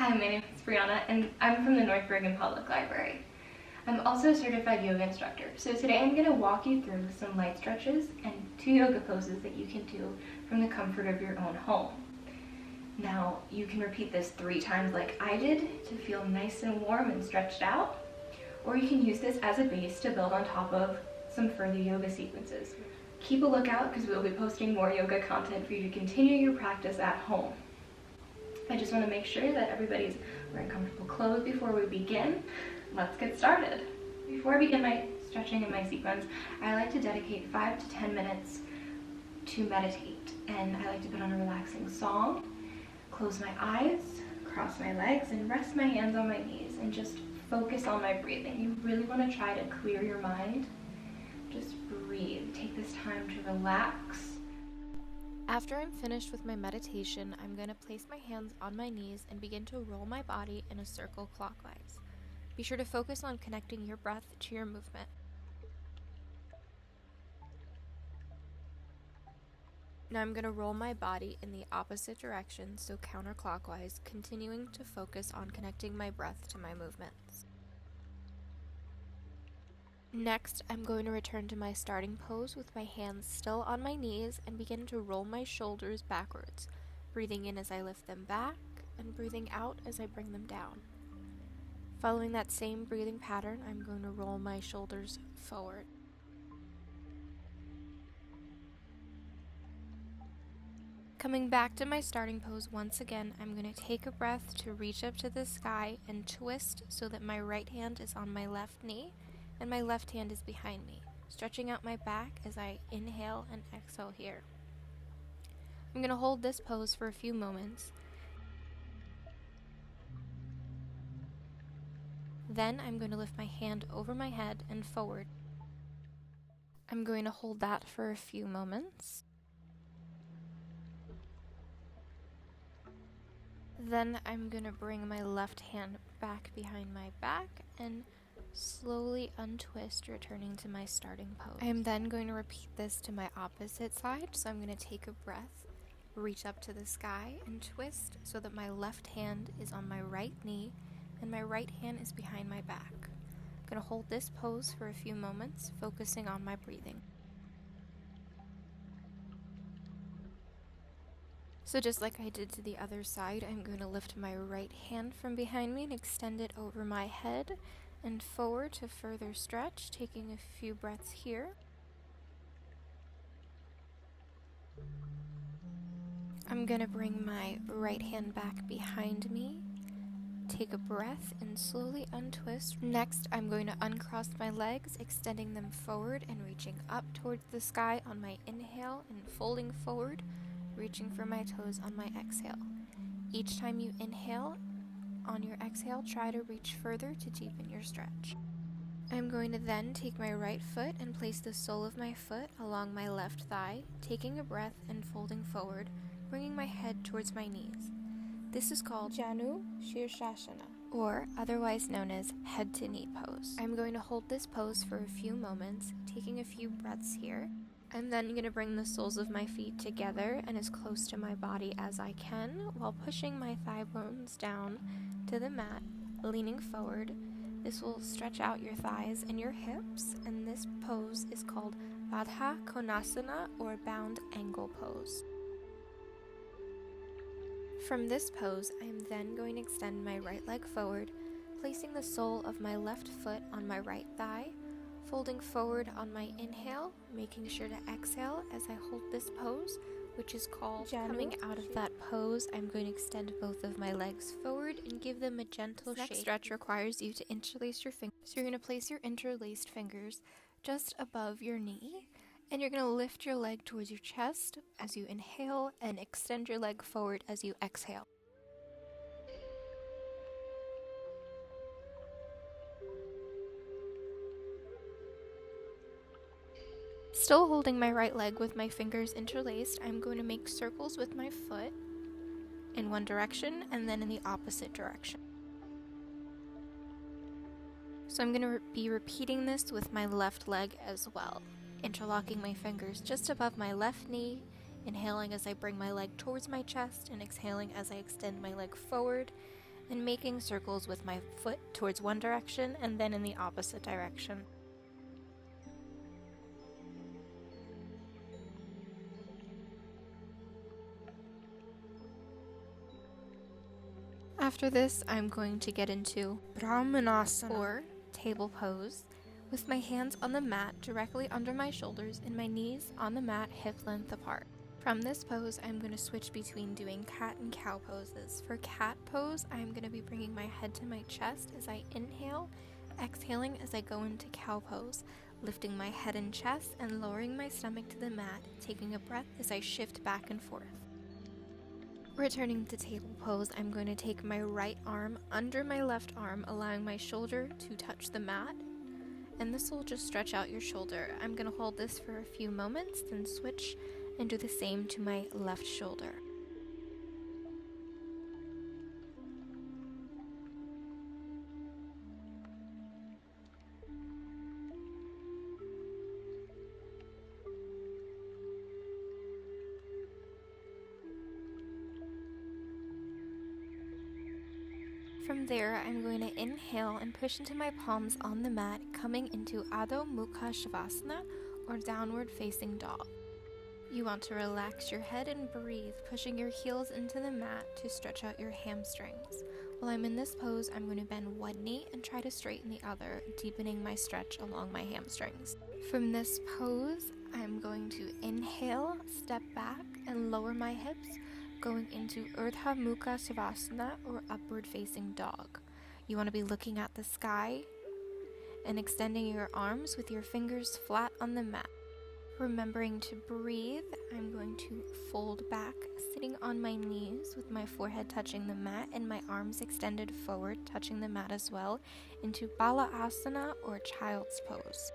Hi, my name is Brianna, and I'm from the North Bergen Public Library. I'm also a certified yoga instructor, so today I'm going to walk you through some light stretches and 2 yoga poses that you can do from the comfort of your own home. Now, you can repeat this 3 times like I did to feel nice and warm and stretched out, or you can use this as a base to build on top of some further yoga sequences. Keep a lookout because we'll be posting more yoga content for you to continue your practice at home. I just want to make sure that everybody's wearing comfortable clothes before we begin. Let's get started. Before I begin my stretching and my sequence, I like to dedicate 5 to 10 minutes to meditate, and I like to put on a relaxing song, close my eyes, cross my legs, and rest my hands on my knees and just focus on my breathing. You really want to try to clear your mind. Just breathe. Take this time to relax. After I'm finished with my meditation, I'm going to place my hands on my knees and begin to roll my body in a circle clockwise. Be sure to focus on connecting your breath to your movement. Now I'm going to roll my body in the opposite direction, so counterclockwise, continuing to focus on connecting my breath to my movements. Next, I'm going to return to my starting pose with my hands still on my knees and begin to roll my shoulders backwards, breathing in as I lift them back and breathing out as I bring them down. Following that same breathing pattern, I'm going to roll my shoulders forward. Coming back to my starting pose once again, I'm going to take a breath to reach up to the sky and twist so that my right hand is on my left knee and my left hand is behind me, stretching out my back as I inhale and exhale here. I'm going to hold this pose for a few moments. Then I'm going to lift my hand over my head and forward. I'm going to hold that for a few moments. Then I'm going to bring my left hand back behind my back and slowly untwist, returning to my starting pose. I am then going to repeat this to my opposite side, so I'm going to take a breath, reach up to the sky, and twist so that my left hand is on my right knee and my right hand is behind my back. I'm going to hold this pose for a few moments, focusing on my breathing. So just like I did to the other side, I'm going to lift my right hand from behind me and extend it over my head and forward to further stretch, taking a few breaths here. I'm going to bring my right hand back behind me, take a breath, and slowly untwist. Next, I'm going to uncross my legs, extending them forward and reaching up towards the sky on my inhale and folding forward, reaching for my toes on my exhale. Each time you inhale, on your exhale, try to reach further to deepen your stretch. I'm going to then take my right foot and place the sole of my foot along my left thigh, taking a breath and folding forward, bringing my head towards my knees. This is called Janu Shirshasana, or otherwise known as head to knee pose. I'm going to hold this pose for a few moments, taking a few breaths here. I'm then going to bring the soles of my feet together and as close to my body as I can, while pushing my thigh bones down to the mat, leaning forward. This will stretch out your thighs and your hips, and this pose is called Baddha Konasana, or bound angle pose. From this pose, I am then going to extend my right leg forward, placing the sole of my left foot on my right thigh, folding forward on my inhale, making sure to exhale as I hold this pose, which is called Janu. Coming out of that pose, I'm going to extend both of my legs forward and give them a gentle shake. Next stretch requires you to interlace your fingers. So you're going to place your interlaced fingers just above your knee, and you're going to lift your leg towards your chest as you inhale and extend your leg forward as you exhale. Still holding my right leg with my fingers interlaced, I'm going to make circles with my foot in one direction and then in the opposite direction. So I'm going to be repeating this with my left leg as well, interlocking my fingers just above my left knee, inhaling as I bring my leg towards my chest and exhaling as I extend my leg forward, and making circles with my foot towards one direction and then in the opposite direction. After this, I'm going to get into Brahmanasana, or table pose, with my hands on the mat directly under my shoulders and my knees on the mat hip length apart. From this pose, I'm going to switch between doing cat and cow poses. For cat pose, I'm going to be bringing my head to my chest as I inhale, exhaling as I go into cow pose, lifting my head and chest and lowering my stomach to the mat, taking a breath as I shift back and forth. Returning to table pose, I'm going to take my right arm under my left arm, allowing my shoulder to touch the mat, and this will just stretch out your shoulder. I'm going to hold this for a few moments, then switch and do the same to my left shoulder. From there, I'm going to inhale and push into my palms on the mat, coming into Adho Mukha Shavasana, or downward facing dog. You want to relax your head and breathe, pushing your heels into the mat to stretch out your hamstrings. While I'm in this pose, I'm going to bend one knee and try to straighten the other, deepening my stretch along my hamstrings. From this pose, I'm going to inhale, step back, and lower my hips, going into Urdhva Mukha Shavasana, or upward facing dog. You want to be looking at the sky and extending your arms with your fingers flat on the mat. Remembering to breathe, I'm going to fold back, sitting on my knees with my forehead touching the mat and my arms extended forward, touching the mat as well, into Balasana, or child's pose.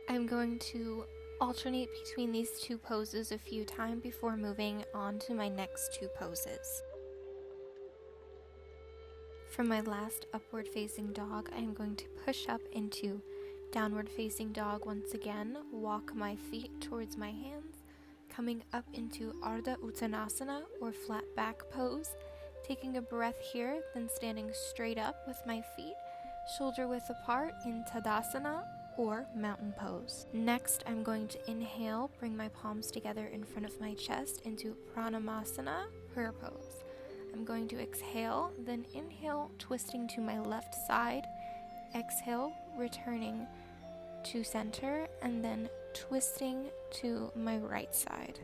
I'm going to alternate between these two poses a few times before moving on to my next two poses. For my last upward facing dog, I am going to push up into downward facing dog once again, walk my feet towards my hands, coming up into Ardha Uttanasana, or flat back pose, taking a breath here, then standing straight up with my feet shoulder width apart in Tadasana, or mountain pose. Next, I'm going to inhale, bring my palms together in front of my chest into Pranamasana, prayer pose. I'm going to exhale, then inhale, twisting to my left side, exhale, returning to center, and then twisting to my right side.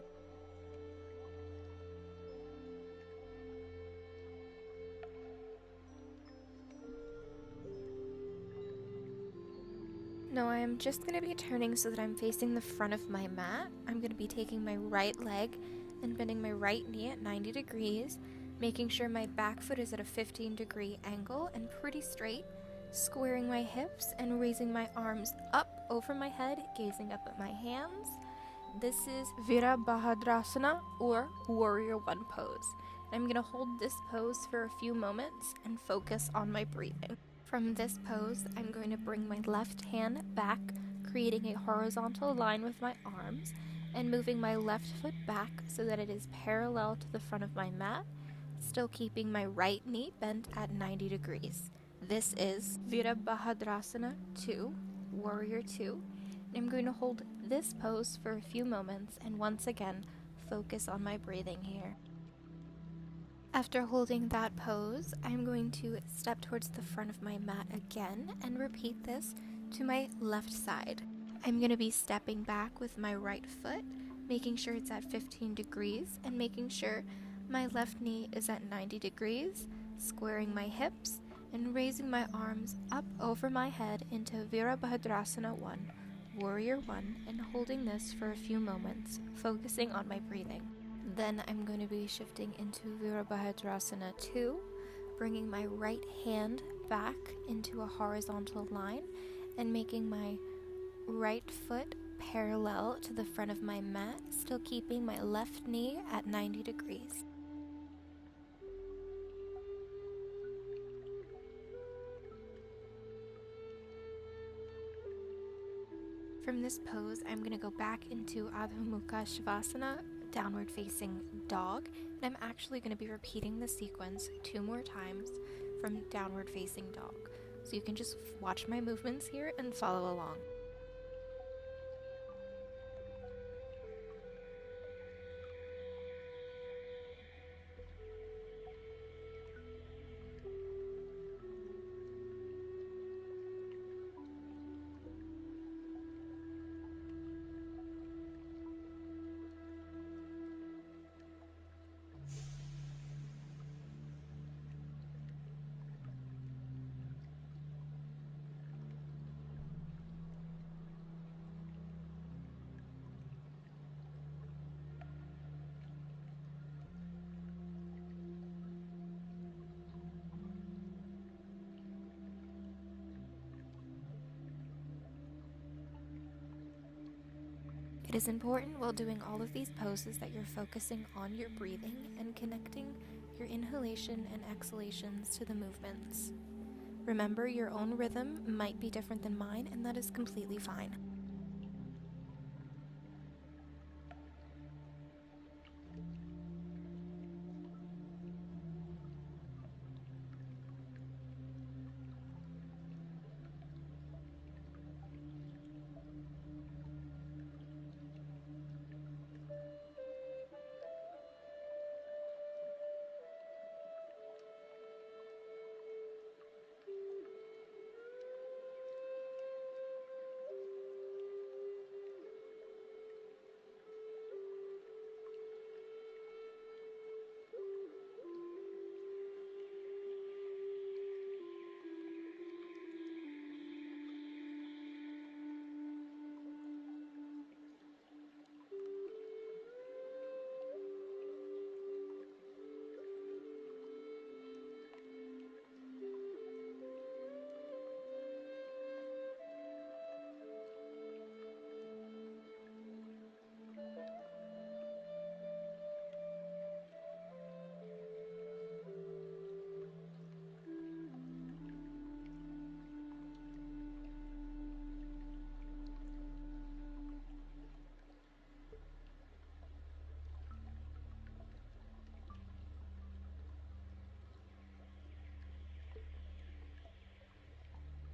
Now I am just going to be turning so that I'm facing the front of my mat. I'm going to be taking my right leg and bending my right knee at 90 degrees, making sure my back foot is at a 15-degree angle and pretty straight, squaring my hips and raising my arms up over my head, gazing up at my hands. This is Virabhadrasana, or Warrior One pose. I'm going to hold this pose for a few moments and focus on my breathing. From this pose, I'm going to bring my left hand back, creating a horizontal line with my arms, and moving my left foot back so that it is parallel to the front of my mat, still keeping my right knee bent at 90 degrees. This is Virabhadrasana 2, Warrior 2. And I'm going to hold this pose for a few moments and once again focus on my breathing here. After holding that pose, I'm going to step towards the front of my mat again and repeat this to my left side. I'm going to be stepping back with my right foot, making sure it's at 15 degrees and making sure my left knee is at 90 degrees, squaring my hips and raising my arms up over my head into Virabhadrasana 1, Warrior 1, and holding this for a few moments, focusing on my breathing. Then I'm going to be shifting into Virabhadrasana 2, bringing my right hand back into a horizontal line and making my right foot parallel to the front of my mat, still keeping my left knee at 90 degrees. From this pose, I'm going to go back into Adho Mukha Shavasana, downward facing dog, and I'm actually going to be repeating the sequence 2 more times from downward facing dog. So you can just watch my movements here and follow along. It is important while doing all of these poses that you're focusing on your breathing and connecting your inhalation and exhalations to the movements. Remember, your own rhythm might be different than mine, and that is completely fine.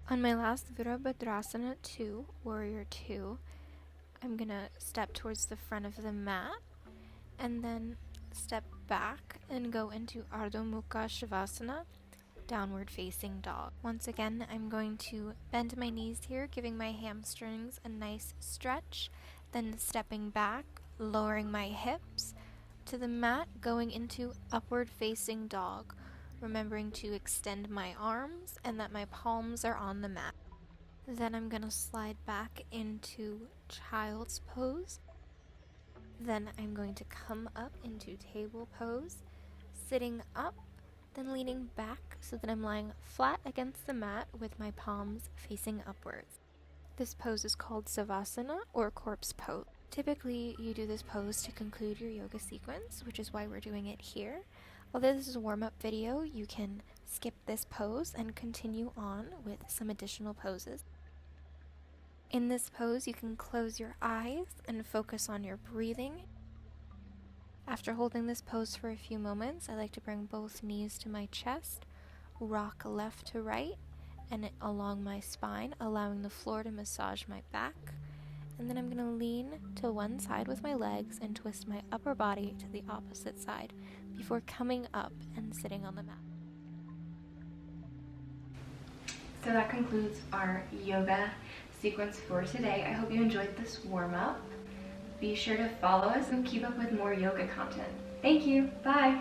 On my last Virabhadrasana 2, Warrior 2, I'm gonna step towards the front of the mat and then step back and go into Ardha Mukha Shavasana, downward facing dog. Once again, I'm going to bend my knees here, giving my hamstrings a nice stretch, then stepping back, lowering my hips to the mat, going into upward facing dog, remembering to extend my arms and that my palms are on the mat. Then I'm going to slide back into child's pose. Then I'm going to come up into table pose, sitting up, then leaning back so that I'm lying flat against the mat with my palms facing upwards. This pose is called Savasana or corpse pose. Typically, you do this pose to conclude your yoga sequence, which is why we're doing it here. Although this is a warm-up video, you can skip this pose and continue on with some additional poses. In this pose, you can close your eyes and focus on your breathing. After holding this pose for a few moments, I like to bring both knees to my chest, rock left to right, and along my spine, allowing the floor to massage my back. And then I'm going to lean to one side with my legs and twist my upper body to the opposite side before coming up and sitting on the mat. So that concludes our yoga sequence for today. I hope you enjoyed this warm-up. Be sure to follow us and keep up with more yoga content. Thank you. Bye.